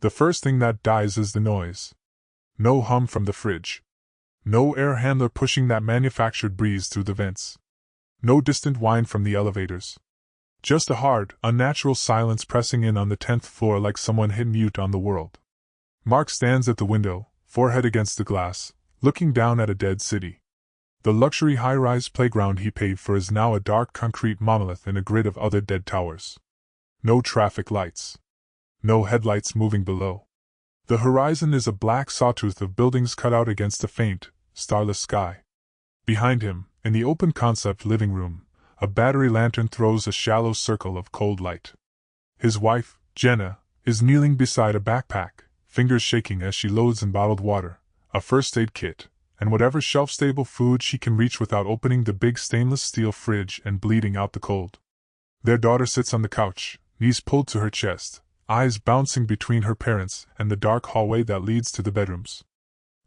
The first thing that dies is the noise. No hum from the fridge. No air handler pushing that manufactured breeze through the vents. No distant whine from the elevators. Just a hard, unnatural silence pressing in on the 10th floor like someone hit mute on the world. Mark stands at the window, forehead against the glass, looking down at a dead city. The luxury high-rise playground he paid for is now a dark concrete monolith in a grid of other dead towers. No traffic lights. No headlights moving below. The horizon is a black sawtooth of buildings cut out against a faint, starless sky. Behind him, in the open-concept living room, a battery lantern throws a shallow circle of cold light. His wife, Jenna, is kneeling beside a backpack, fingers shaking as she loads in bottled water, a first aid kit, and whatever shelf-stable food she can reach without opening the big stainless steel fridge and bleeding out the cold. Their daughter sits on the couch, knees pulled to her chest, eyes bouncing between her parents and the dark hallway that leads to the bedrooms.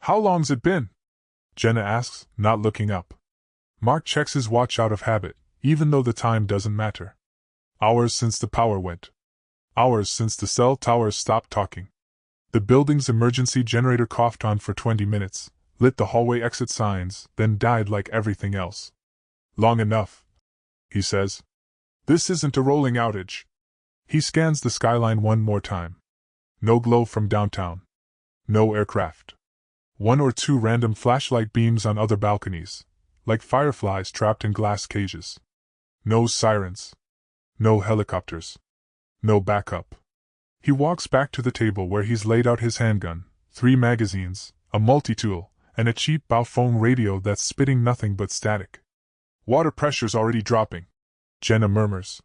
"How long's it been?" Jenna asks, not looking up. Mark checks his watch out of habit, even though the time doesn't matter. Hours since the power went. Hours since the cell towers stopped talking. The building's emergency generator coughed on for 20 minutes, lit the hallway exit signs, then died like everything else. "Long enough," he says. "This isn't a rolling outage." He scans the skyline one more time. No glow from downtown. No aircraft. One or two random flashlight beams on other balconies, like fireflies trapped in glass cages. No sirens. No helicopters. No backup. He walks back to the table where he's laid out his handgun, 3 magazines, a multi-tool, and a cheap Bauphone radio that's spitting nothing but static. "Water pressure's already dropping," Jenna murmurs.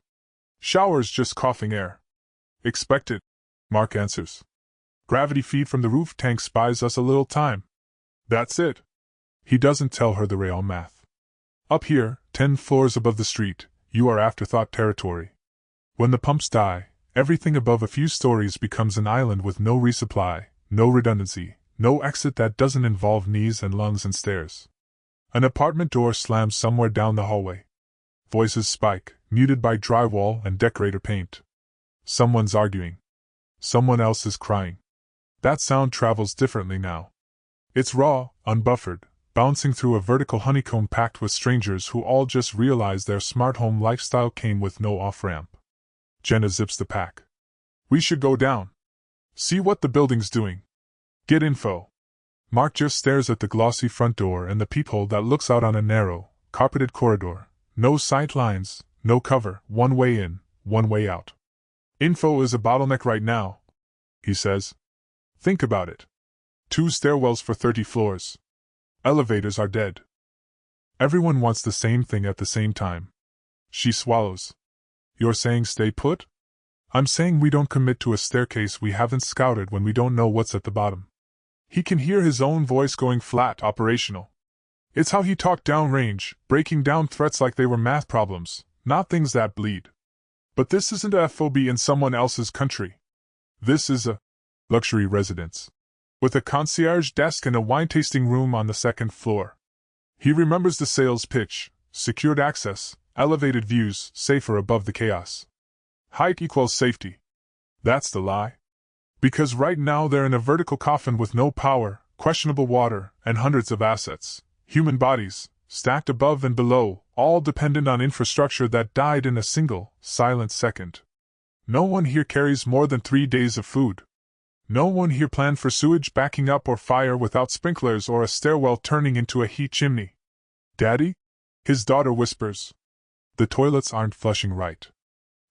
"Shower's just coughing air." "Expected," Mark answers. "Gravity feed from the roof tanks buys us a little time." "That's it." He doesn't tell her the real math. "Up here, 10 floors above the street, you are afterthought territory. When the pumps die, everything above a few stories becomes an island with no resupply, no redundancy, no exit that doesn't involve knees and lungs and stairs." An apartment door slams somewhere down the hallway. Voices spike, muted by drywall and decorator paint. Someone's arguing. Someone else is crying. That sound travels differently now. It's raw, unbuffered, bouncing through a vertical honeycomb packed with strangers who all just realized their smart home lifestyle came with no off-ramp. Jenna zips the pack. "We should go down. See what the building's doing. Get info." Mark just stares at the glossy front door and the peephole that looks out on a narrow, carpeted corridor. No sight lines, no cover, one way in, one way out. "Info is a bottleneck right now," he says. "Think about it. 2 stairwells for 30 floors. Elevators are dead. Everyone wants the same thing at the same time." She swallows. "You're saying stay put?" "I'm saying we don't commit to a staircase we haven't scouted when we don't know what's at the bottom." He can hear his own voice going flat, operational. It's how he talked downrange, breaking down threats like they were math problems, not things that bleed. But this isn't a FOB in someone else's country. This is a luxury residence, with a concierge desk and a wine-tasting room on the 2nd floor. He remembers the sales pitch: secured access, elevated views, safer above the chaos. Height equals safety. That's the lie. Because right now they're in a vertical coffin with no power, questionable water, and hundreds of assets. Human bodies, stacked above and below, all dependent on infrastructure that died in a single, silent second. No one here carries more than 3 days of food. No one here planned for sewage backing up or fire without sprinklers or a stairwell turning into a heat chimney. "Daddy?" his daughter whispers. The toilets aren't flushing right.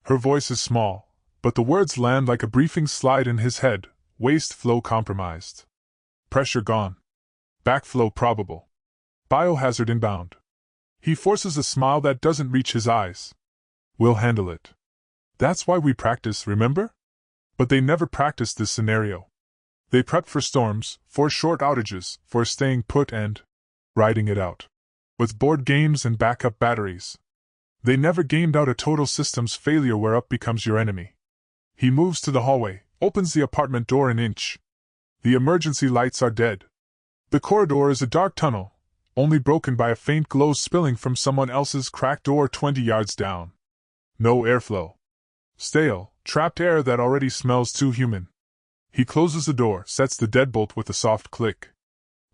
Her voice is small, but the words land like a briefing slide in his head: waste flow compromised. Pressure gone. Backflow probable. Biohazard inbound. He forces a smile that doesn't reach his eyes. "We'll handle it. That's why we practice, remember?" But they never practiced this scenario. They prepped for storms, for short outages, for staying put and riding it out. With board games and backup batteries. They never gamed out a total systems failure where up becomes your enemy. He moves to the hallway, opens the apartment door an inch. The emergency lights are dead. The corridor is a dark tunnel, only broken by a faint glow spilling from someone else's cracked door 20 yards down. No airflow. Stale, trapped air that already smells too human. He closes the door, sets the deadbolt with a soft click.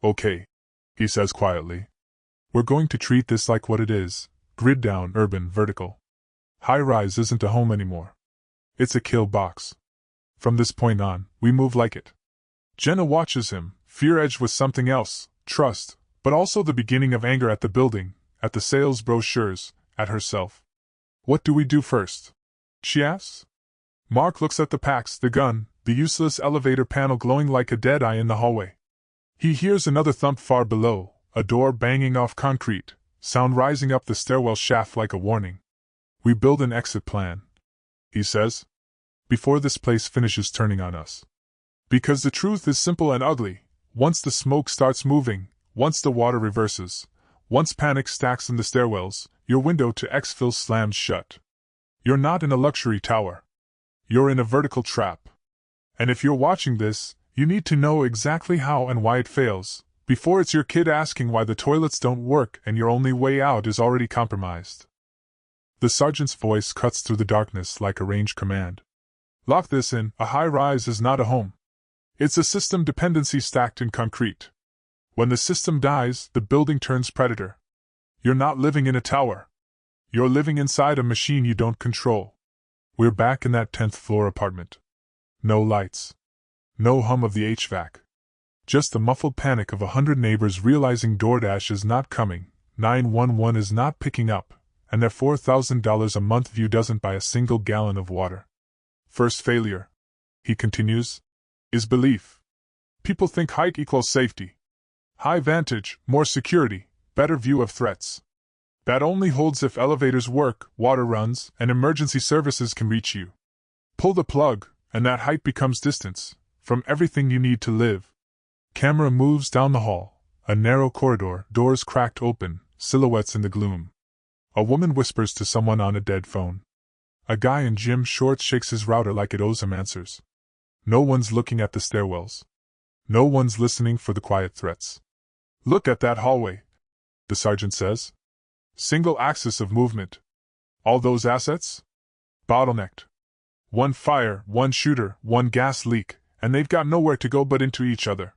Okay, he says quietly. We're going to treat this like what it is, grid down, urban, vertical. High-rise isn't a home anymore. It's a kill box. From this point on, we move like it. Jenna watches him, fear-edged with something else, trust, but also the beginning of anger at the building, at the sales brochures, at herself. What do we do first? She asks. Mark looks at the packs, the gun, the useless elevator panel glowing like a dead eye in the hallway. He hears another thump far below, a door banging off concrete, sound rising up the stairwell shaft like a warning. We build an exit plan, he says, before this place finishes turning on us. Because the truth is simple and ugly. Once the smoke starts moving, once the water reverses, once panic stacks in the stairwells, your window to exfil slams shut. You're not in a luxury tower. You're in a vertical trap. And if you're watching this, you need to know exactly how and why it fails, before it's your kid asking why the toilets don't work and your only way out is already compromised. The sergeant's voice cuts through the darkness like a range command. Lock this in. A high-rise is not a home. It's a system dependency stacked in concrete. When the system dies, the building turns predator. You're not living in a tower. You're living inside a machine you don't control. We're back in that 10th floor apartment. No lights. No hum of the HVAC. Just the muffled panic of 100 neighbors realizing DoorDash is not coming, 911 is not picking up, and their $4,000 a month view doesn't buy a single gallon of water. First failure, he continues, is belief. People think height equals safety. High vantage, more security, better view of threats. That only holds if elevators work, water runs, and emergency services can reach you. Pull the plug, and that height becomes distance from everything you need to live. Camera moves down the hall, a narrow corridor, doors cracked open, silhouettes in the gloom. A woman whispers to someone on a dead phone. A guy in gym shorts shakes his router like it owes him answers. No one's looking at the stairwells. No one's listening for the quiet threats. Look at that hallway, the sergeant says. Single axis of movement. All those assets? Bottlenecked. One fire, one shooter, one gas leak, and they've got nowhere to go but into each other.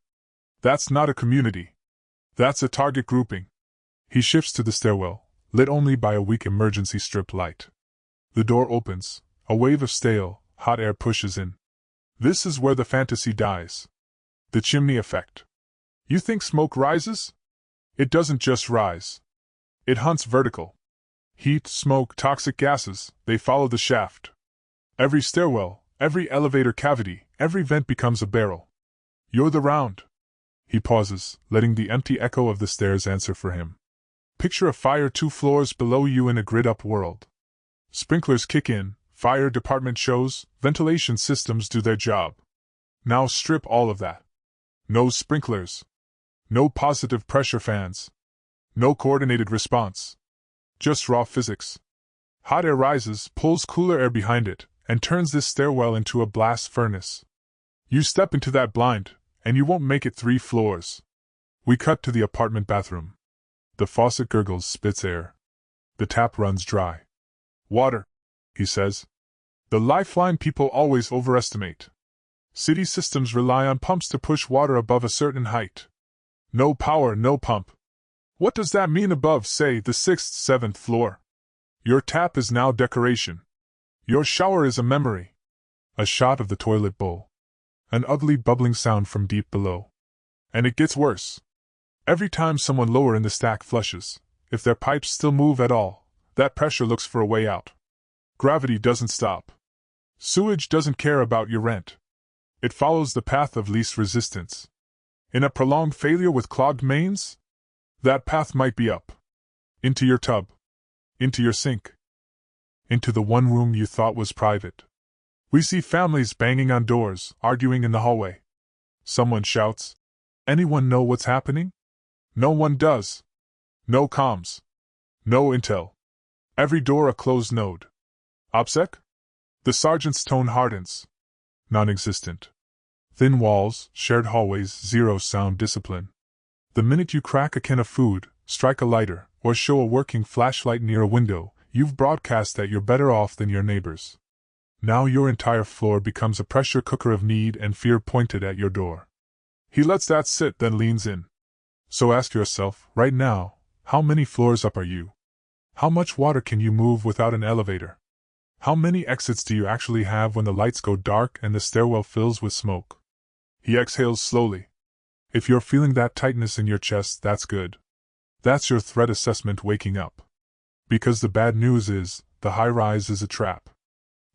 That's not a community. That's a target grouping. He shifts to the stairwell, lit only by a weak emergency strip light. The door opens, a wave of stale, hot air pushes in. This is where the fantasy dies. The chimney effect. You think smoke rises? It doesn't just rise. It hunts vertical. Heat, smoke, toxic gases, they follow the shaft. Every stairwell, every elevator cavity, every vent becomes a barrel. You're the round. He pauses, letting the empty echo of the stairs answer for him. Picture a fire 2 floors below you in a grid-up world. Sprinklers kick in, fire department shows, ventilation systems do their job. Now strip all of that. No sprinklers. No positive pressure fans. No coordinated response. Just raw physics. Hot air rises, pulls cooler air behind it, and turns this stairwell into a blast furnace. You step into that blind, and you won't make it 3 floors. We cut to the apartment bathroom. The faucet gurgles, spits air. The tap runs dry. Water, he says. The lifeline people always overestimate. City systems rely on pumps to push water above a certain height. No power, no pump. What does that mean above, say, the 6th, 7th floor? Your tap is now decoration. Your shower is a memory. A shot of the toilet bowl. An ugly bubbling sound from deep below. And it gets worse. Every time someone lower in the stack flushes, if their pipes still move at all, that pressure looks for a way out. Gravity doesn't stop. Sewage doesn't care about your rent. It follows the path of least resistance. In a prolonged failure with clogged mains, that path might be up. Into your tub. Into your sink. Into the one room you thought was private. We see families banging on doors, arguing in the hallway. Someone shouts, "Anyone know what's happening?" No one does. No comms. No intel. Every door a closed node. OPSEC? The sergeant's tone hardens. Non-existent. Thin walls, shared hallways, zero sound discipline. The minute you crack a can of food, strike a lighter, or show a working flashlight near a window, you've broadcast that you're better off than your neighbors. Now your entire floor becomes a pressure cooker of need and fear pointed at your door. He lets that sit, then leans in. So ask yourself, right now, how many floors up are you? How much water can you move without an elevator? How many exits do you actually have when the lights go dark and the stairwell fills with smoke? He exhales slowly. If you're feeling that tightness in your chest, that's good. That's your threat assessment waking up. Because the bad news is, the high-rise is a trap.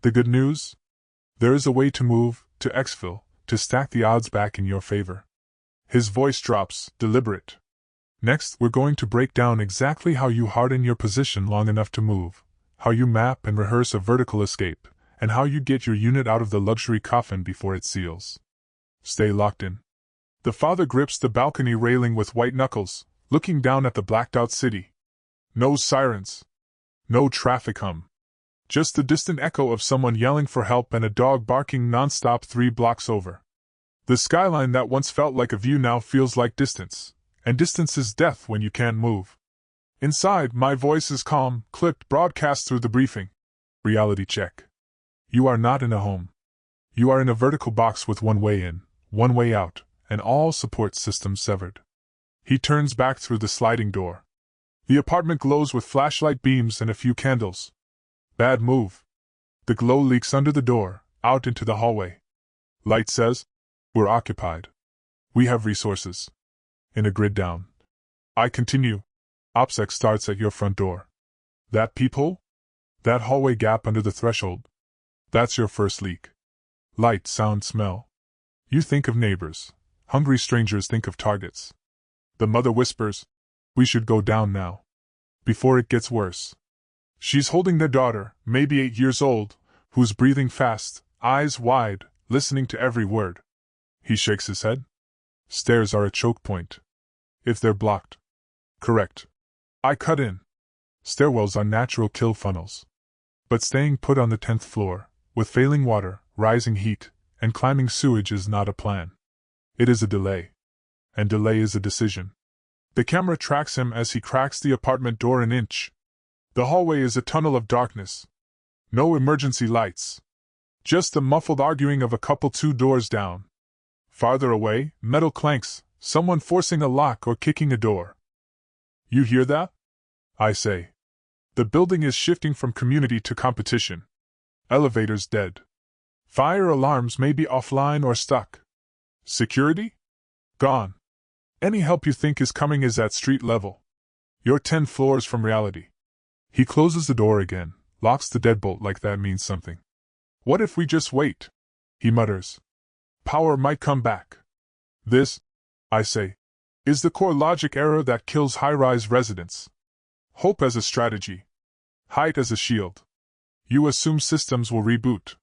The good news? There is a way to move, to exfil, to stack the odds back in your favor. His voice drops, deliberate. Next, we're going to break down exactly how you harden your position long enough to move, how you map and rehearse a vertical escape, and how you get your unit out of the luxury coffin before it seals. Stay locked in. The father grips the balcony railing with white knuckles, looking down at the blacked-out city. No sirens. No traffic hum. Just the distant echo of someone yelling for help and a dog barking non-stop 3 blocks over. The skyline that once felt like a view now feels like distance, and distance is death when you can't move. Inside, my voice is calm, clipped, broadcast through the briefing. Reality check. You are not in a home. You are in a vertical box with one way in, one way out, and all support systems severed. He turns back through the sliding door. The apartment glows with flashlight beams and a few candles. Bad move. The glow leaks under the door, out into the hallway. Light says, "We're occupied. We have resources." In a grid down. I continue. OPSEC starts at your front door. That peephole? That hallway gap under the threshold? That's your first leak. Light, sound, smell. You think of neighbors. Hungry strangers think of targets. The mother whispers, "We should go down now. Before it gets worse." She's holding their daughter, maybe 8 years old, who's breathing fast, eyes wide, listening to every word. He shakes his head. Stairs are a choke point. If they're blocked. Correct. I cut in. Stairwells are natural kill funnels. But staying put on the 10th floor, with failing water, rising heat, and climbing sewage is not a plan. It is a delay. And delay is a decision. The camera tracks him as he cracks the apartment door an inch. The hallway is a tunnel of darkness. No emergency lights. Just the muffled arguing of a couple 2 doors down. Farther away, metal clanks, someone forcing a lock or kicking a door. You hear that? I say. The building is shifting from community to competition. Elevators dead. Fire alarms may be offline or stuck. Security? Gone. Any help you think is coming is at street level. You're 10 floors from reality. He closes the door again, locks the deadbolt like that means something. What if we just wait? He mutters. Power might come back. This, I say, is the core logic error that kills high-rise residents. Hope as a strategy. Height as a shield. You assume systems will reboot.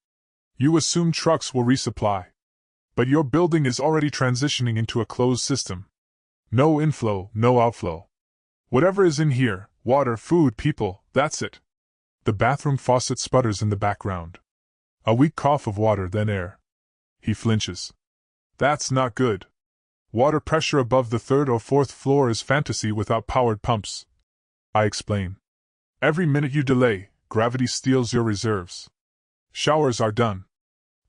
You assume trucks will resupply. But your building is already transitioning into a closed system. No inflow, no outflow. Whatever is in here, water, food, people, that's it. The bathroom faucet sputters in the background. A weak cough of water, then air. He flinches. That's not good. Water pressure above the 3rd or 4th floor is fantasy without powered pumps. I explain. Every minute you delay, gravity steals your reserves. Showers are done.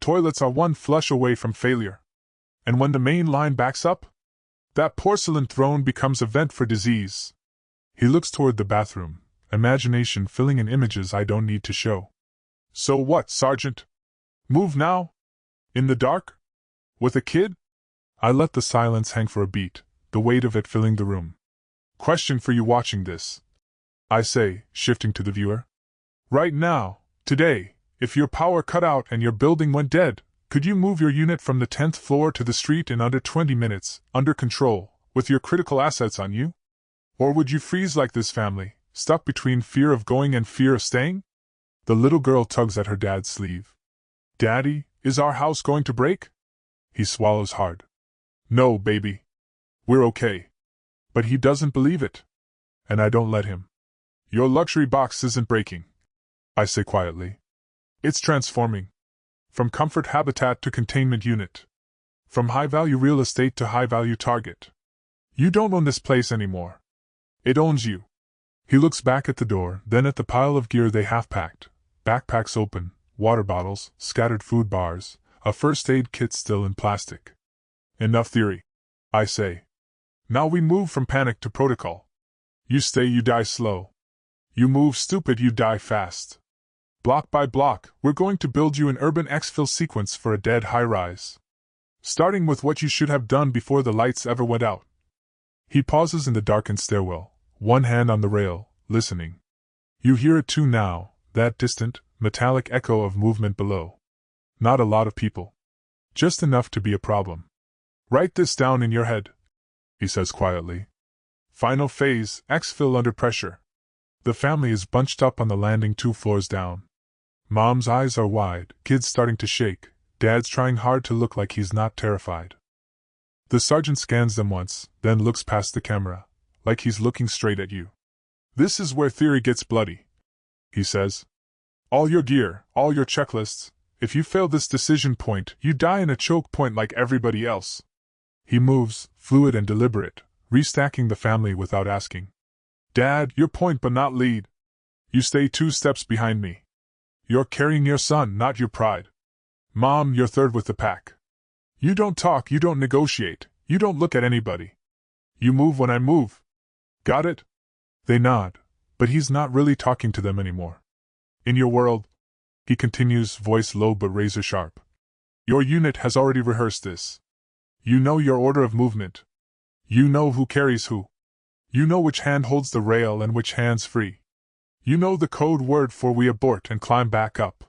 Toilets are one flush away from failure. And when the main line backs up, that porcelain throne becomes a vent for disease. He looks toward the bathroom, imagination filling in images I don't need to show. So what, Sergeant? Move now? In the dark? With a kid? I let the silence hang for a beat, the weight of it filling the room. Question for you watching this. I say, shifting to the viewer. Right now, today, if your power cut out and your building went dead, could you move your unit from the 10th floor to the street in under 20 minutes, under control, with your critical assets on you? Or would you freeze like this family, stuck between fear of going and fear of staying? The little girl tugs at her dad's sleeve. Daddy, is our house going to break? He swallows hard. No, baby. We're okay. But he doesn't believe it. And I don't let him. Your luxury box isn't breaking, I say quietly. It's transforming. From comfort habitat to containment unit. From high-value real estate to high-value target. You don't own this place anymore. It owns you. He looks back at the door, then at the pile of gear they half-packed, backpacks open, water bottles, scattered food bars, a first aid kit still in plastic. Enough theory, I say. Now we move from panic to protocol. You stay, you die slow. You move stupid, you die fast. Block by block, we're going to build you an urban exfil sequence for a dead high-rise. Starting with what you should have done before the lights ever went out. He pauses in the darkened stairwell, one hand on the rail, listening. You hear it too now, that distant, metallic echo of movement below. Not a lot of people. Just enough to be a problem. Write this down in your head, he says quietly. Final phase, exfil under pressure. The family is bunched up on the landing 2 floors down. Mom's eyes are wide, kids starting to shake, Dad's trying hard to look like he's not terrified. The sergeant scans them once, then looks past the camera, like he's looking straight at you. This is where theory gets bloody, he says. All your gear, all your checklists, if you fail this decision point, you die in a choke point like everybody else. He moves, fluid and deliberate, restacking the family without asking. Dad, your point but not lead. You stay 2 steps behind me. You're carrying your son, not your pride. Mom, you're third with the pack. You don't talk, you don't negotiate, you don't look at anybody. You move when I move. Got it? They nod, but he's not really talking to them anymore. In your world, he continues, voice low but razor sharp. Your unit has already rehearsed this. You know your order of movement. You know who carries who. You know which hand holds the rail and which hand's free. You know the code word for we abort and climb back up.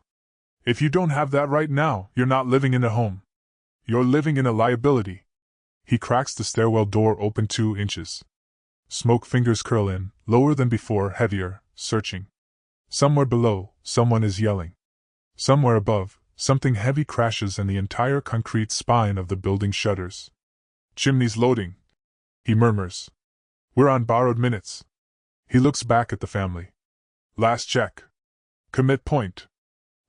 If you don't have that right now, you're not living in a home. You're living in a liability. He cracks the stairwell door open 2 inches. Smoke fingers curl in, lower than before, heavier, searching. Somewhere below, someone is yelling. Somewhere above, something heavy crashes and the entire concrete spine of the building shudders. Chimney's loading, he murmurs. We're on borrowed minutes. He looks back at the family. Last check. Commit point.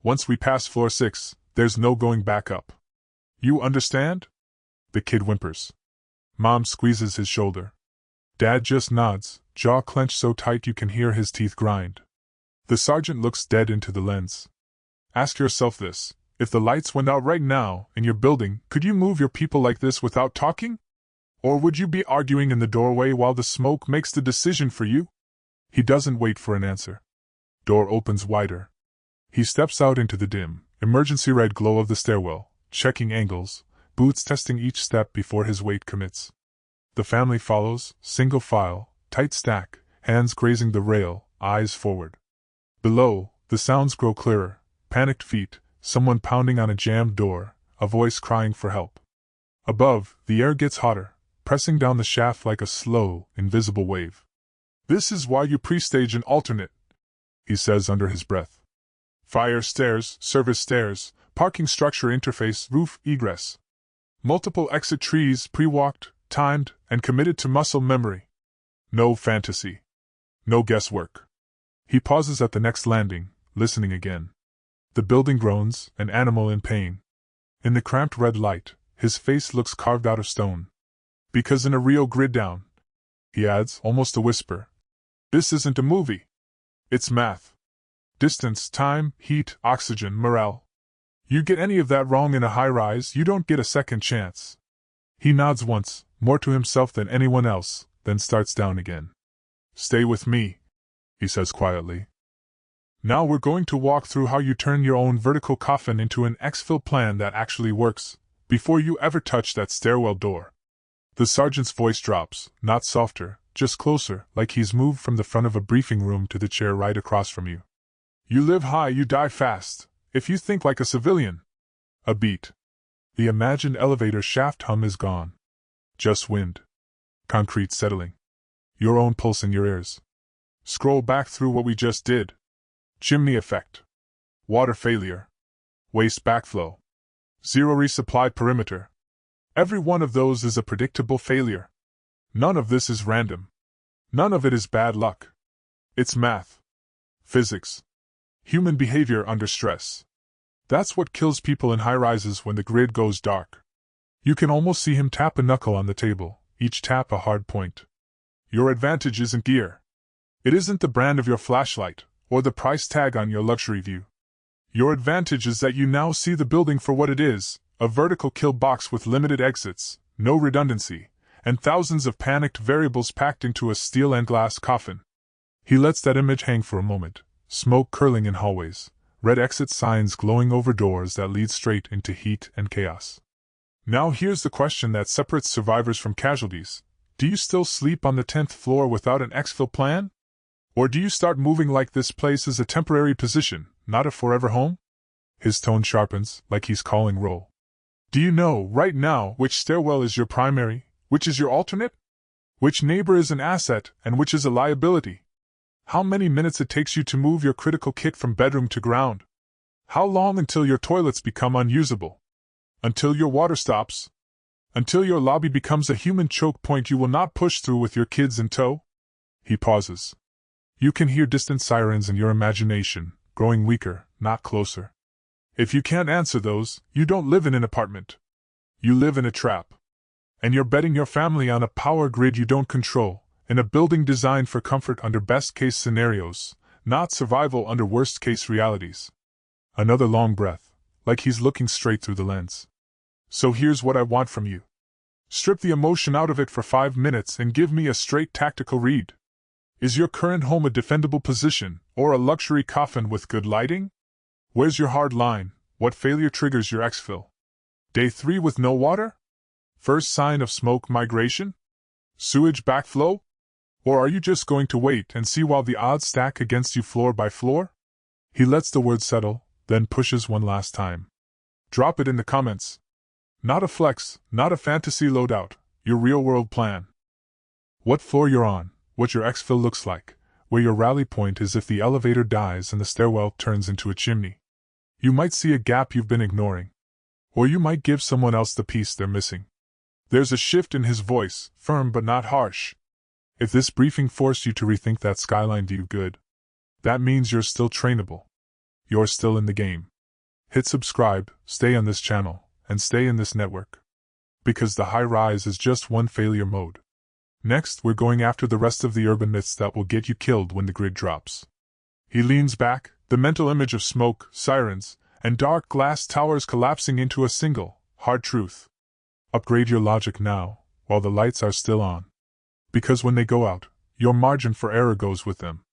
Once we pass floor 6, there's no going back up. You understand? The kid whimpers. Mom squeezes his shoulder. Dad just nods, jaw clenched so tight you can hear his teeth grind. The sergeant looks dead into the lens. Ask yourself this, if the lights went out right now in your building, could you move your people like this without talking? Or would you be arguing in the doorway while the smoke makes the decision for you? He doesn't wait for an answer. Door opens wider. He steps out into the dim, emergency red glow of the stairwell, checking angles, boots testing each step before his weight commits. The family follows, single file, tight stack, hands grazing the rail, eyes forward. Below, the sounds grow clearer, panicked feet, someone pounding on a jammed door, a voice crying for help. Above, the air gets hotter, pressing down the shaft like a slow, invisible wave. This is why you pre-stage an alternate, he says under his breath. Fire stairs, service stairs, parking structure interface, roof, egress. Multiple exit trees, pre-walked, timed, and committed to muscle memory. No fantasy. No guesswork. He pauses at the next landing, listening again. The building groans, an animal in pain. In the cramped red light, his face looks carved out of stone. Because in a real grid down, he adds, almost a whisper, this isn't a movie. It's math. Distance, time, heat, oxygen, morale. You get any of that wrong in a high-rise, you don't get a second chance. He nods once, more to himself than anyone else, then starts down again. Stay with me, he says quietly. Now we're going to walk through how you turn your own vertical coffin into an exfil plan that actually works, before you ever touch that stairwell door. The sergeant's voice drops, not softer, just closer, like he's moved from the front of a briefing room to the chair right across from you. You live high, you die fast, if you think like a civilian. A beat. The imagined elevator shaft hum is gone. Just wind. Concrete settling. Your own pulse in your ears. Scroll back through what we just did. Chimney effect. Water failure. Waste backflow. Zero resupply perimeter. Every one of those is a predictable failure. None of this is random. None of it is bad luck. It's math. Physics. Human behavior under stress. That's what kills people in high-rises when the grid goes dark. You can almost see him tap a knuckle on the table, each tap a hard point. Your advantage isn't gear. It isn't the brand of your flashlight, or the price tag on your luxury view. Your advantage is that you now see the building for what it is, a vertical kill box with limited exits, no redundancy, and thousands of panicked variables packed into a steel and glass coffin. He lets that image hang for a moment, smoke curling in hallways, red exit signs glowing over doors that lead straight into heat and chaos. Now here's the question that separates survivors from casualties. Do you still sleep on the 10th floor without an exfil plan? Or do you start moving like this place is a temporary position, not a forever home? His tone sharpens, like he's calling roll. Do you know, right now, which stairwell is your primary, which is your alternate? Which neighbor is an asset, and which is a liability? How many minutes it takes you to move your critical kit from bedroom to ground? How long until your toilets become unusable? Until your water stops? Until your lobby becomes a human choke point you will not push through with your kids in tow? He pauses. You can hear distant sirens in your imagination, growing weaker, not closer. If you can't answer those, you don't live in an apartment. You live in a trap. And you're betting your family on a power grid you don't control, in a building designed for comfort under best-case scenarios, not survival under worst-case realities. Another long breath, like he's looking straight through the lens. So here's what I want from you. Strip the emotion out of it for 5 minutes and give me a straight tactical read. Is your current home a defendable position, or a luxury coffin with good lighting? Where's your hard line? What failure triggers your exfil? Day 3 with no water? First sign of smoke migration? Sewage backflow? Or are you just going to wait and see while the odds stack against you floor by floor? He lets the word settle, then pushes one last time. Drop it in the comments. Not a flex, not a fantasy loadout, your real-world plan. What floor you're on, what your exfil looks like, where your rally point is if the elevator dies and the stairwell turns into a chimney. You might see a gap you've been ignoring. Or you might give someone else the piece they're missing. There's a shift in his voice, firm but not harsh. If this briefing forced you to rethink that skyline view, good. That means you're still trainable. You're still in the game. Hit subscribe, stay on this channel, and stay in this network. Because the high rise is just one failure mode. Next, we're going after the rest of the urban myths that will get you killed when the grid drops. He leans back, the mental image of smoke, sirens, and dark glass towers collapsing into a single, hard truth. Upgrade your logic now, while the lights are still on. Because when they go out, your margin for error goes with them.